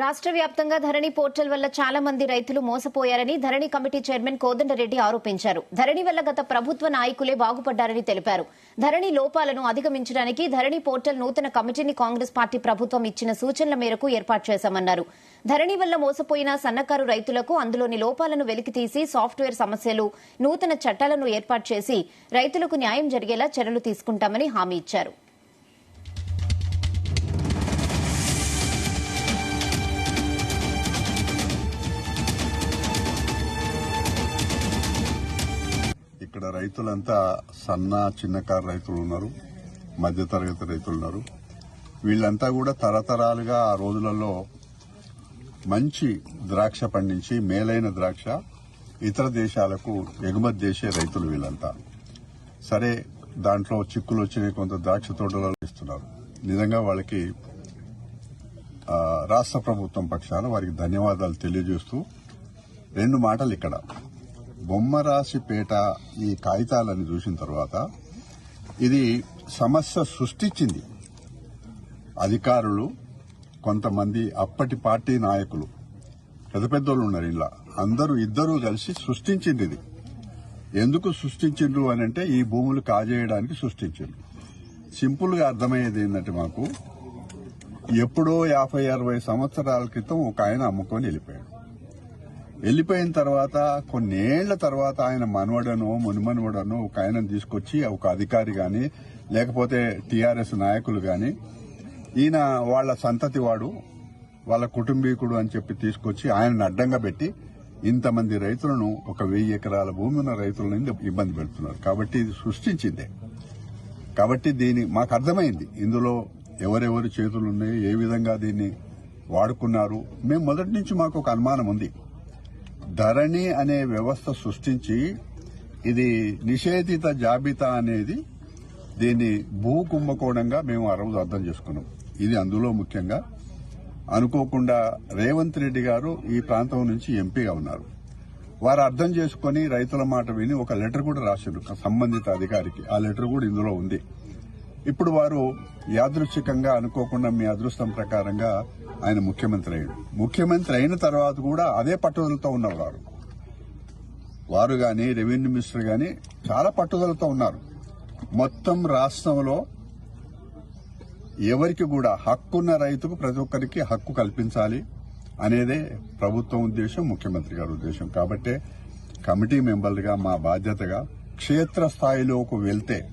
రాష్ట్ర వ్యాప్తంగా ధరణి పోర్టల్ వల్ల చాలా మంది రైతులు మోసపోయారని ధరణి కమిటీ చైర్మన్ కోదండరెడ్డి ఆరోపించారు. ధరణి వల్ల గత ప్రభుత్వ నాయకులే బాగుపడ్డారని తెలిపారు. ధరణి లోపాలను అధిగమించడానికి ధరణి పోర్టల్ నూతన కమిటీని కాంగ్రెస్ పార్టీ ప్రభుత్వం ఇచ్చిన సూచనల మేరకు ఏర్పాటు చేశామన్నారు. ధరణి వల్ల మోసపోయిన సన్నకారు రైతులకు అందులోని లోపాలను వెలికితీసి సాఫ్ట్వేర్ సమస్యలు, నూతన చట్టాలను ఏర్పాటు చేసి రైతులకు న్యాయం జరిగేలా చర్యలు తీసుకుంటామని హామీ ఇచ్చారు. ఇక్కడ రైతులంతా సన్న చిన్నకారు రైతులు ఉన్నారు, మధ్యతరగతి రైతులు ఉన్నారు. వీళ్ళంతా కూడా తరతరాలుగా ఆ రోజులలో మంచి ద్రాక్ష పండించి మేలైన ద్రాక్ష ఇతర దేశాలకు ఎగుమతి చేసే రైతులు వీళ్ళంతా. సరే, దాంట్లో చిక్కులు వచ్చినాయి, కొంత ద్రాక్ష తోటలలో ఇస్తున్నారు. నిజంగా వాళ్ళకి రాష్ట్ర ప్రభుత్వం పక్షాన వారికి ధన్యవాదాలు తెలియజేస్తూ 2 మాటలు ఇక్కడ. బొమ్మరాశిపేట ఈ కాగితాలను చూసిన తర్వాత ఇది సమస్య సృష్టించింది అధికారులు, కొంతమంది అప్పటి పార్టీ నాయకులు, పెద్ద పెద్దోళ్ళు ఉన్నారు ఇలా, ఇద్దరూ కలిసి సృష్టించింది. ఇది ఎందుకు సృష్టించిండ్రు అని అంటే ఈ భూములు కాజేయడానికి సృష్టించిండ్రు. సింపుల్ గా అర్థమయ్యేది ఏంటంటే, మాకు ఎప్పుడో 50-60 సంవత్సరాల క్రితం ఒక ఆయన అమ్ముకొని వెళ్ళిపోయిన తర్వాత కొన్నేళ్ల తర్వాత ఆయన మనవడనో మునిమనవడనో ఒక ఆయన తీసుకొచ్చి ఒక అధికారి గాని లేకపోతే టీఆర్ఎస్ నాయకులు గాని ఈయన వాళ్ల సంతతి వాడు, వాళ్ళ కుటుంబీకుడు అని చెప్పి తీసుకొచ్చి ఆయనను అడ్డంగా పెట్టి ఇంతమంది రైతులను, ఒక 1000 ఎకరాల భూమి ఉన్న రైతులను ఇబ్బంది పెడుతున్నారు. కాబట్టి ఇది సృష్టించిందే. కాబట్టి మాకు అర్థమైంది ఇందులో ఎవరెవరి చేతులున్నాయి, ఏ విధంగా దీన్ని వాడుకున్నారు. మేము మొదటి నుంచి మాకు ఒక అనుమానం ఉంది. ధరణి అనే వ్యవస్థ సృష్టించి ఇది నిషేధిత జాబితా అనేది దీన్ని భూ కుంభకోణంగా మేము ఆ రోజు అర్థం చేసుకున్నాం. ఇది అందులో ముఖ్యంగా అనుకోకుండా రేవంత్ రెడ్డి గారు ఈ ప్రాంతం నుంచి ఎంపీగా ఉన్నారు. వారు అర్థం చేసుకుని రైతుల మాట విని ఒక లెటర్ కూడా రాశారు సంబంధిత అధికారికి. ఆ లెటర్ కూడా ఇందులో ఉంది. ఇప్పుడు వారు యాదృచ్ఛికంగా అనుకోకుండా మీ అదృష్టం ప్రకారంగా ఆయన ముఖ్యమంత్రి అయ్యాడు. ముఖ్యమంత్రి అయిన తర్వాత కూడా అదే పట్టుదలతో ఉన్నవారు. వారు గాని రెవెన్యూ మినిస్టర్ గాని చాలా పట్టుదలతో ఉన్నారు. మొత్తం రాష్ట్రంలో ఎవరికి కూడా హక్కున్న రైతుకు ప్రతి ఒక్కరికి హక్కు కల్పించాలి అనేదే ప్రభుత్వం ఉద్దేశం, ముఖ్యమంత్రి గారి ఉద్దేశం. కాబట్టి కమిటీ మెంబర్లుగా మా బాధ్యతగా క్షేత్రస్థాయిలోకి వెళ్తే